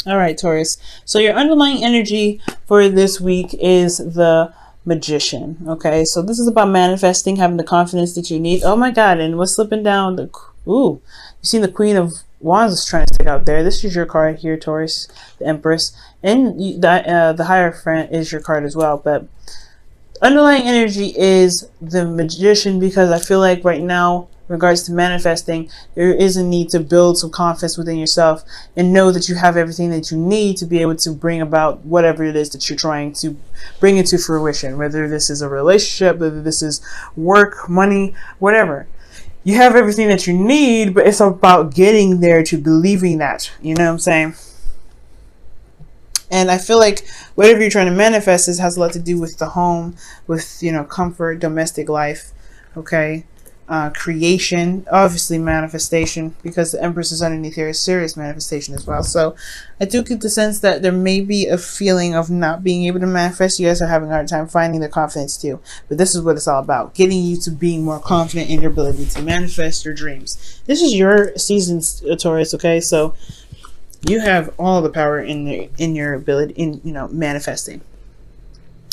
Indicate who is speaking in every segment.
Speaker 1: All right, Taurus. So your underlying energy for this week is the Magician. Okay, so this is about manifesting, having the confidence that you need. Oh my God! And what's slipping down? You seen the Queen of Wands is trying to stick out there. This is your card here, Taurus, the Empress, and the Hierophant is your card as well. But underlying energy is the Magician, because I feel like right now, in regards to manifesting, there is a need to build some confidence within yourself and know that you have everything that you need to be able to bring about whatever it is that you're trying to bring into fruition, whether this is a relationship, whether this is work, money, whatever. You have everything that you need, but it's about getting there to believing that. You know what I'm saying? And I feel like whatever you're trying to manifest has a lot to do with the home, with, comfort, domestic life, okay? Creation, obviously manifestation, because the Empress is underneath here, is serious manifestation as well. So I do get the sense that there may be a feeling of not being able to manifest. You guys are having a hard time finding the confidence too. But this is what it's all about, getting you to being more confident in your ability to manifest your dreams. This is your season, Taurus, okay? So you have all the power in your ability in manifesting.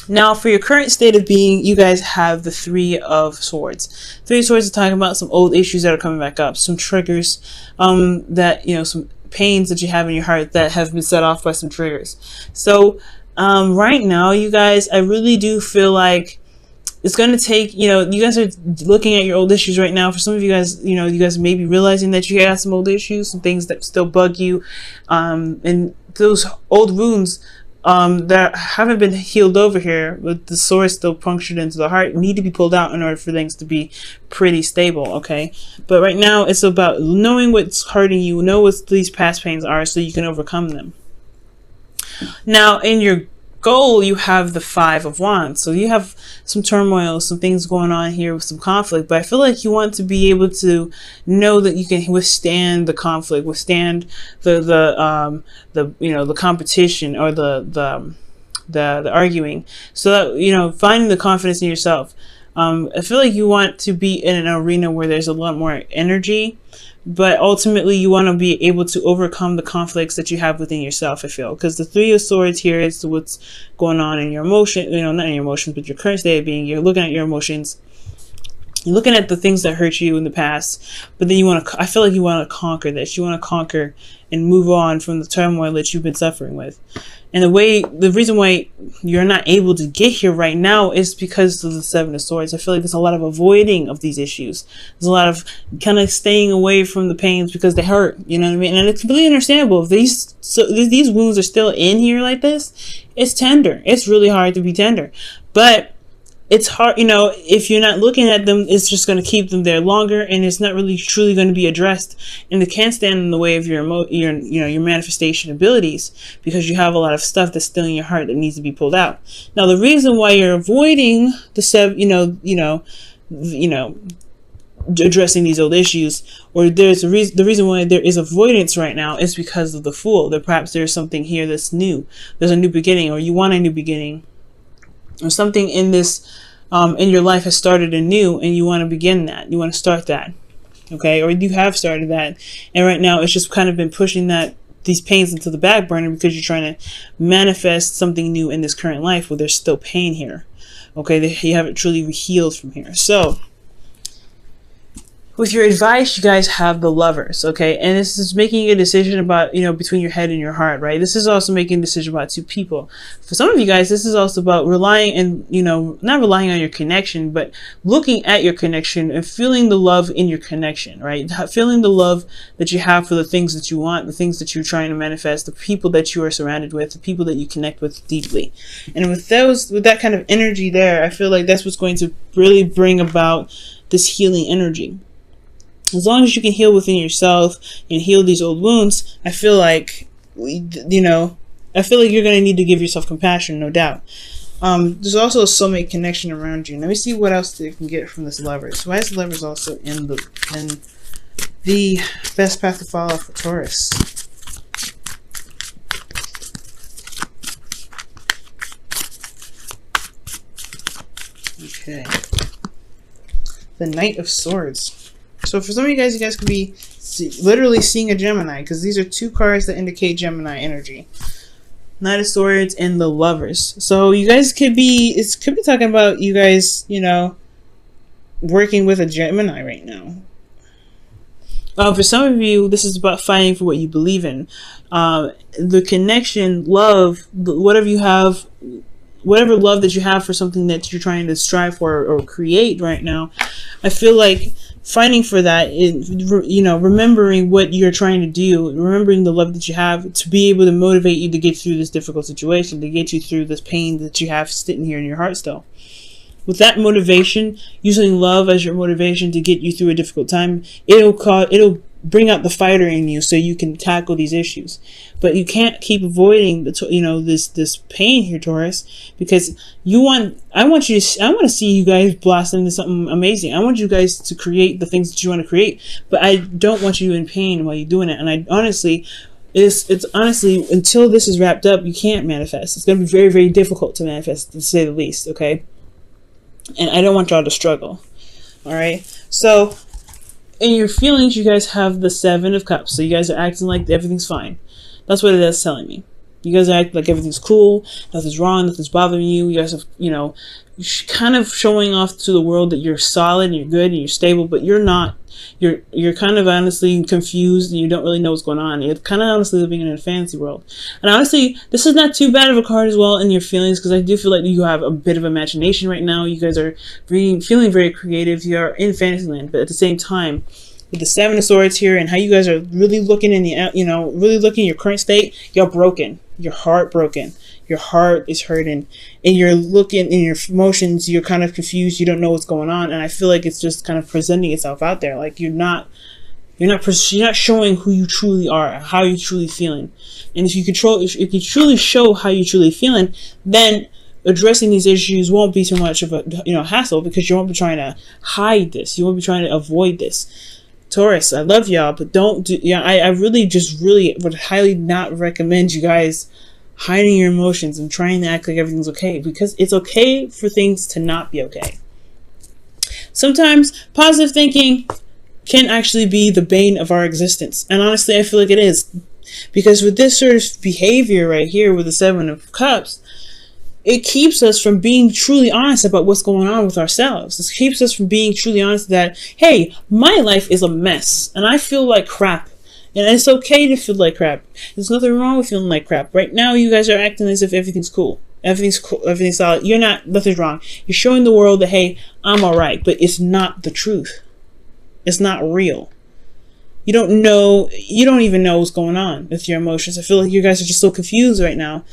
Speaker 1: Now, for your current state of being, you guys have the Three of Swords. Three of Swords is talking about some old issues that are coming back up, some triggers, that some pains that you have in your heart that have been set off by some triggers. So right now, you guys, I really do feel like it's going to take, you guys are looking at your old issues right now. For some of you guys, you guys may be realizing that you have some old issues, some things that still bug you, and those old wounds that haven't been healed over here, with the sword still punctured into the heart, need to be pulled out in order for things to be pretty stable, okay? But right now, it's about knowing what's hurting you, know what these past pains are, so you can overcome them. Now, in your goal, you have the Five of Wands. So you have some turmoil, some things going on here with some conflict, but I feel like you want to be able to know that you can withstand the conflict, withstand the competition, or the arguing, so that finding the confidence in yourself. I feel like you want to be in an arena where there's a lot more energy, but ultimately you want to be able to overcome the conflicts that you have within yourself, I feel, because the Three of Swords here is what's going on in your emotion, not in your emotions, but your current state of being. You're looking at your emotions, you're looking at the things that hurt you in the past, but then I feel like you want to conquer this. You want to conquer and move on from the turmoil that you've been suffering with. And the reason why you're not able to get here right now is because of the Seven of Swords. I feel like there's a lot of avoiding of these issues. There's a lot of kind of staying away from the pains because they hurt. You know what I mean? And it's completely understandable. If these wounds are still in here like this, it's tender. It's really hard to be tender. But it's hard, if you're not looking at them, it's just going to keep them there longer, and it's not really truly going to be addressed, and it can't stand in the way of your manifestation abilities, because you have a lot of stuff that's still in your heart that needs to be pulled out. Now, the reason why you're avoiding addressing these old issues, or the reason why there is avoidance right now, is because of the Fool. That perhaps there's something here that's new. There's a new beginning, or you want a new beginning, or something in this in your life has started anew, and you want to begin that. You want to start that, okay? Or you have started that, and right now it's just kind of been pushing these pains into the back burner, because you're trying to manifest something new in this current life where there's still pain here, okay? You haven't truly healed from here. So with your advice, you guys have the Lovers, okay? And this is making a decision about, between your head and your heart, right? This is also making a decision about two people. For some of you guys, this is also about relying and, not relying on your connection, but looking at your connection and feeling the love in your connection, right? Feeling the love that you have for the things that you want, the things that you're trying to manifest, the people that you are surrounded with, the people that you connect with deeply. And with that kind of energy there, I feel like that's what's going to really bring about this healing energy. As long as you can heal within yourself and heal these old wounds, I feel like, you're going to need to give yourself compassion, no doubt. There's also a soulmate connection around you. Let me see what else you can get from this Lovers. Why is the Lovers also in the best path to follow for Taurus? Okay. The Knight of Swords. So for some of you guys could be literally seeing a Gemini, because these are two cards that indicate Gemini energy. Knight of Swords and the Lovers. So you guys could be, it could be talking about you guys, you know, working with a Gemini right now. For some of you, this is about fighting for what you believe in. The connection, love, whatever you have, whatever love that you have for something that you're trying to strive for or create right now, I feel like fighting for that is, you know, remembering what you're trying to do, remembering the love that you have to be able to motivate you to get through this difficult situation, to get you through this pain that you have sitting here in your heart still. With that motivation, using love as your motivation to get you through a difficult time, it'll bring out the fighter in you so you can tackle these issues. But you can't keep avoiding this pain here, Taurus, because I want to see you guys blossom into something amazing. I want you guys to create the things that you want to create, but I don't want you in pain while you're doing it. And I honestly, it's honestly, until this is wrapped up, you can't manifest. It's going to be very, very difficult to manifest, to say the least, okay? And I don't want y'all to struggle. All right? So in your feelings, you guys have the Seven of Cups. So you guys are acting like everything's fine. That's what it is telling me. You guys act like everything's cool, nothing's wrong, nothing's bothering you. You guys have, you know, kind of showing off to the world that you're solid and you're good and you're stable, but you're not. You're kind of honestly confused and you don't really know what's going on. You're kind of honestly living in a fantasy world. And honestly, this is not too bad of a card as well in your feelings, because I do feel like you have a bit of imagination right now. You guys are feeling very creative. You are in Fantasyland, but at the same time, with the Seven of Swords here and how you guys are really looking in the, you know, really looking at your current state, you're broken. Your heart broken. Your heart is hurting. And you're looking in your emotions, you're kind of confused. You don't know what's going on. And I feel like it's just kind of presenting itself out there. Like you're not showing who you truly are, how you're truly feeling. And if you truly show how you're truly feeling, then addressing these issues won't be too much of a, you know, hassle, because you won't be trying to hide this. You won't be trying to avoid this. Taurus, I love y'all, but don't do, yeah, I really would highly not recommend you guys hiding your emotions and trying to act like everything's okay, because it's okay for things to not be okay. Sometimes positive thinking can actually be the bane of our existence. And honestly, I feel like it is, because with this sort of behavior right here with the Seven of Cups, it keeps us from being truly honest about what's going on with ourselves. It keeps us from being truly honest that, hey, my life is a mess and I feel like crap. And it's okay to feel like crap. There's nothing wrong with feeling like crap. Right now, you guys are acting as if everything's cool. Everything's cool. Everything's solid. You're not, nothing's wrong. You're showing the world that, hey, I'm all right. But it's not the truth. It's not real. You don't know, you don't even know what's going on with your emotions. I feel like you guys are just so confused right now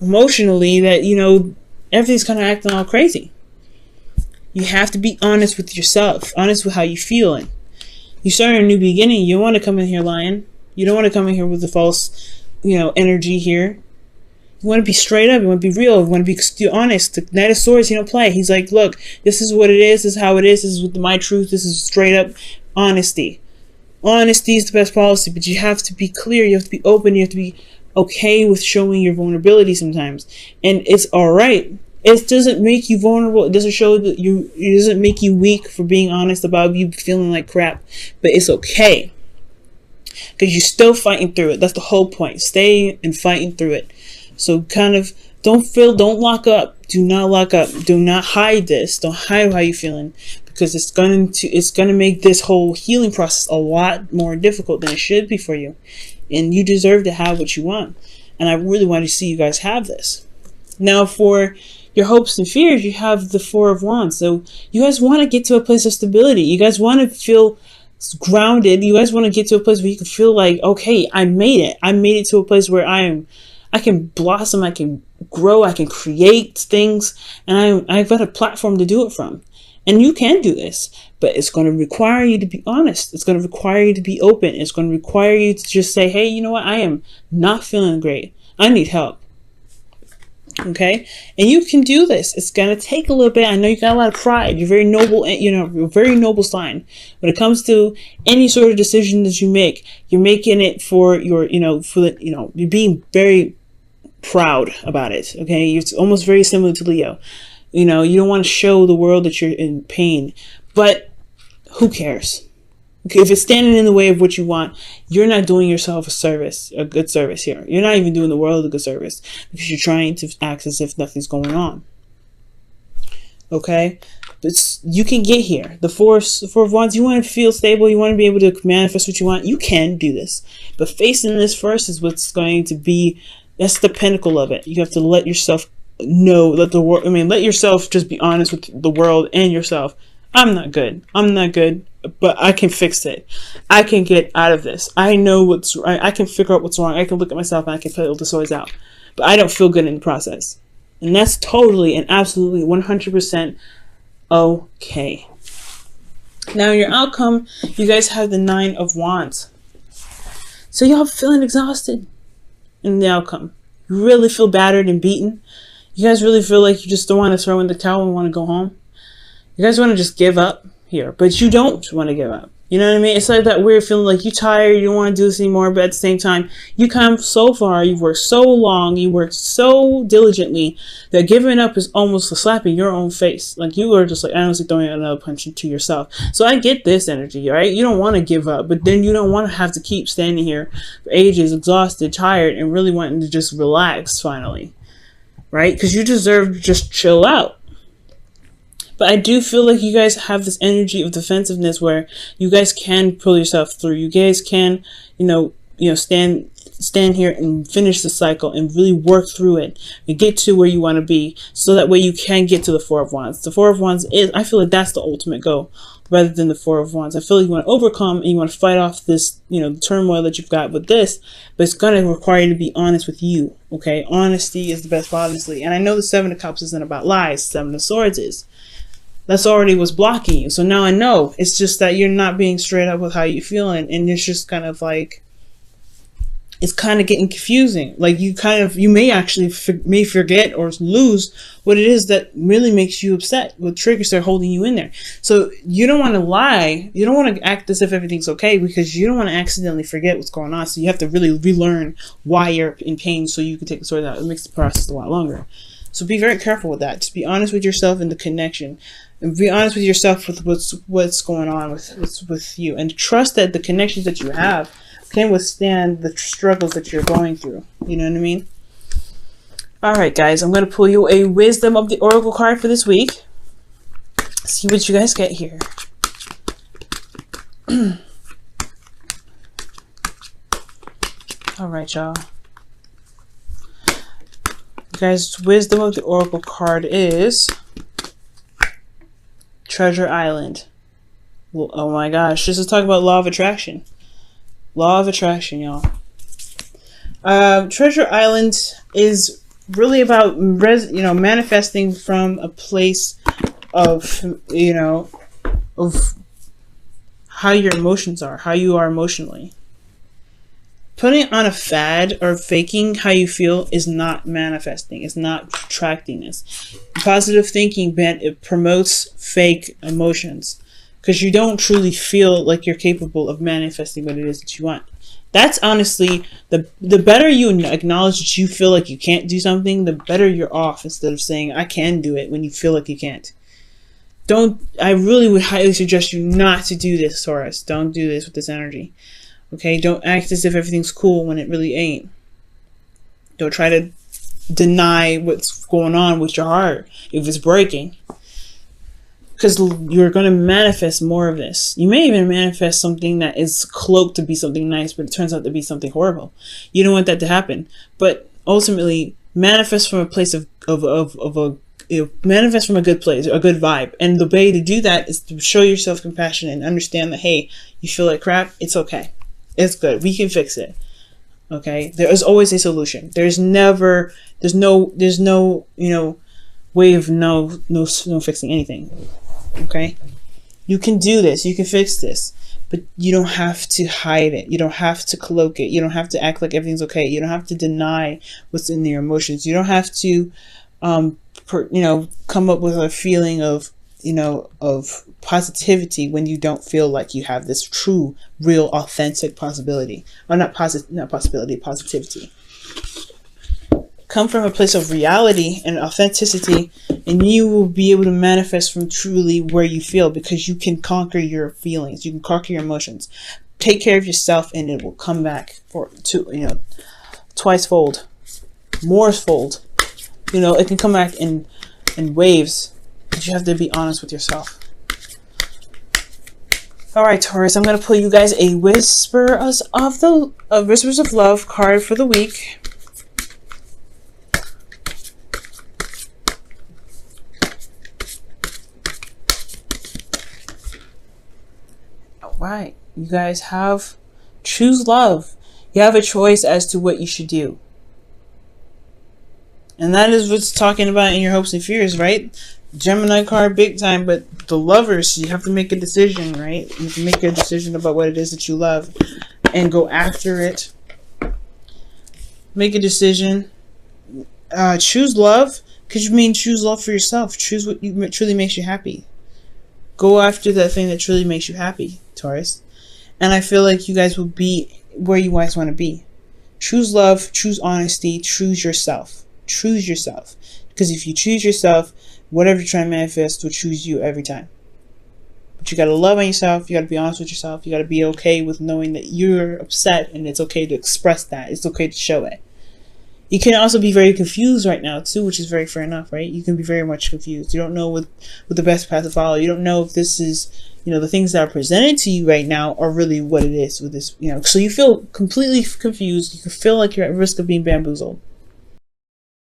Speaker 1: emotionally that, you know, everything's kind of acting all crazy. You have to be honest with yourself, honest with how you're feeling. You start a new beginning. You don't want to come in here lying. You don't want to come in here with the false, you know, energy here. You want to be straight up. You want to be real. You want to be honest. The Knight of Swords, he don't play. He's like, look, this is what it is. This is how it is. This is my truth. This is straight up honesty. Honesty is the best policy, but you have to be clear. You have to be open. You have to be okay with showing your vulnerability sometimes. And it's all right. It doesn't make you vulnerable. It doesn't show that it doesn't make you weak for being honest about you feeling like crap. But it's okay, because you're still fighting through it. That's the whole point. Stay and fighting through it. So kind of don't lock up. Do not lock up. Do not hide this. Don't hide how you're feeling, because it's going to make this whole healing process a lot more difficult than it should be for you. And you deserve to have what you want. And I really want to see you guys have this. Now for your hopes and fears, you have the Four of Wands. So you guys want to get to a place of stability. You guys want to feel grounded. You guys want to get to a place where you can feel like, okay, I made it. I made it to a place where I can blossom, I can grow, I can create things, and I've got a platform to do it from. And you can do this, but it's going to require you to be honest. It's going to require you to be open. It's going to require you to just say, hey, you know what? I am not feeling great. I need help. Okay? And you can do this. It's going to take a little bit. I know you got a lot of pride. You're very noble, you know, you're a very noble sign. When it comes to any sort of decision that you make, you're making it for your, you know, you're being very proud about it. Okay? It's almost very similar to Leo. You know, you don't want to show the world that you're in pain, but who cares? Okay, if it's standing in the way of what you want, you're not doing yourself a good service here. You're not even doing the world a good service because you're trying to act as if nothing's going on. Okay, but you can get here. The four of wands. You want to feel stable. You want to be able to manifest what you want. You can do this, but facing this first is what's going to be. That's the pinnacle of it. You have to let yourself know. Let yourself just be honest with the world and yourself. I'm not good. I'm not good, but I can fix it. I can get out of this. I know what's right. I can figure out what's wrong. I can look at myself and I can pull the swords out. But I don't feel good in the process. And that's totally and absolutely 100% okay. Now, your outcome, you guys have the 9 of Wands. So y'all feeling exhausted in the outcome. You really feel battered and beaten. You guys really feel like you just don't want to throw in the towel and want to go home. You guys want to just give up here, but you don't want to give up. You know what I mean? It's like that weird feeling like you're tired, you don't want to do this anymore, but at the same time, you come so far, you've worked so long, you worked so diligently that giving up is almost a slap in your own face. Like you are just like honestly throwing another punch into yourself. So I get this energy, right? You don't want to give up, but then you don't want to have to keep standing here for ages, exhausted, tired, and really wanting to just relax finally, right? Because you deserve to just chill out. But I do feel like you guys have this energy of defensiveness where you guys can pull yourself through. You guys can, stand here and finish the cycle and really work through it and get to where you want to be. So that way you can get to the 4 of Wands. The 4 of Wands I feel like that's the ultimate goal rather than the 4 of Wands. I feel like you want to overcome and you want to fight off this, the turmoil that you've got with this, but it's going to require you to be honest with you. Okay. Honesty is the best policy. And I know the 7 of Cups isn't about lies. 7 of Swords is. That's already what's blocking you. So now I know. It's just that you're not being straight up with how you feeling. And it's just kind of like, it's kind of getting confusing. Like you may actually forget or lose what it is that really makes you upset. What triggers are holding you in there. So you don't want to lie. You don't want to act as if everything's okay because you don't want to accidentally forget what's going on. So you have to really relearn why you're in pain so you can take the sword out. It makes the process a lot longer. So be very careful with that. Just be honest with yourself and the connection. And be honest with yourself with what's going on with you. And trust that the connections that you have can withstand the struggles that you're going through. You know what I mean? Alright guys, I'm going to pull you a Wisdom of the Oracle card for this week. See what you guys get here. Alright y'all. Guys, Wisdom of the Oracle card is Treasure Island. Well, oh my gosh, this is talking about Law of Attraction. Law of Attraction, y'all. Treasure Island is really about manifesting from a place of of how your emotions are, how you are emotionally. Putting on a fad or faking how you feel is not manifesting. It's not attracting this. Positive thinking, it promotes fake emotions because you don't truly feel like you're capable of manifesting what it is that you want. That's honestly, the better you acknowledge that you feel like you can't do something, the better you're off instead of saying, I can do it when you feel like you can't. I really would highly suggest you not to do this, Taurus. Don't do this with this energy. Okay, don't act as if everything's cool when it really ain't. Don't try to deny what's going on with your heart if it's breaking. Because you're going to manifest more of this. You may even manifest something that is cloaked to be something nice, but it turns out to be something horrible. You don't want that to happen. But ultimately, manifest from a place manifest from a good place, a good vibe. And the way to do that is to show yourself compassion and understand that, hey, you feel like crap, it's okay. It's good. We can fix it. Okay. There is always a solution. There's no way of no fixing anything. Okay. You can do this. You can fix this, but you don't have to hide it. You don't have to cloak it. You don't have to act like everything's okay. You don't have to deny what's in your emotions. You don't have to, come up with a feeling of positivity when you don't feel like you have this true, real, authentic possibility. Or positivity. Come from a place of reality and authenticity And you will be able to manifest from truly where you feel, because you can conquer your feelings. You can conquer your emotions. Take care of yourself and it will come back twice fold, more fold. It can come back in waves, but you have to be honest with yourself. All right, Taurus, I'm going to pull you guys a Whispers of Love card for the week. All right, you guys have choose love. You have a choice as to what you should do. And that is what's talking about in your hopes and fears, right? Gemini card, big time. But the lovers, you have to make a decision, right? You have to make a decision about what it is that you love and go after it. Make a decision. Choose love. Could you mean choose love for yourself? Choose what truly makes you happy. Go after that thing that truly makes you happy, Taurus. And I feel like you guys will be where you guys want to be. Choose love. Choose honesty. Choose yourself. Choose yourself. Because if you choose yourself, whatever you're trying to manifest will choose you every time. But you got to love on yourself. You got to be honest with yourself. You got to be okay with knowing that you're upset, and it's okay to express that. It's okay to show it. You can also be very confused right now too, which is very fair enough, right? You can be very much confused. You don't know what the best path to follow. You don't know if this is, the things that are presented to you right now are really what it is with this, So you feel completely confused. You can feel like you're at risk of being bamboozled.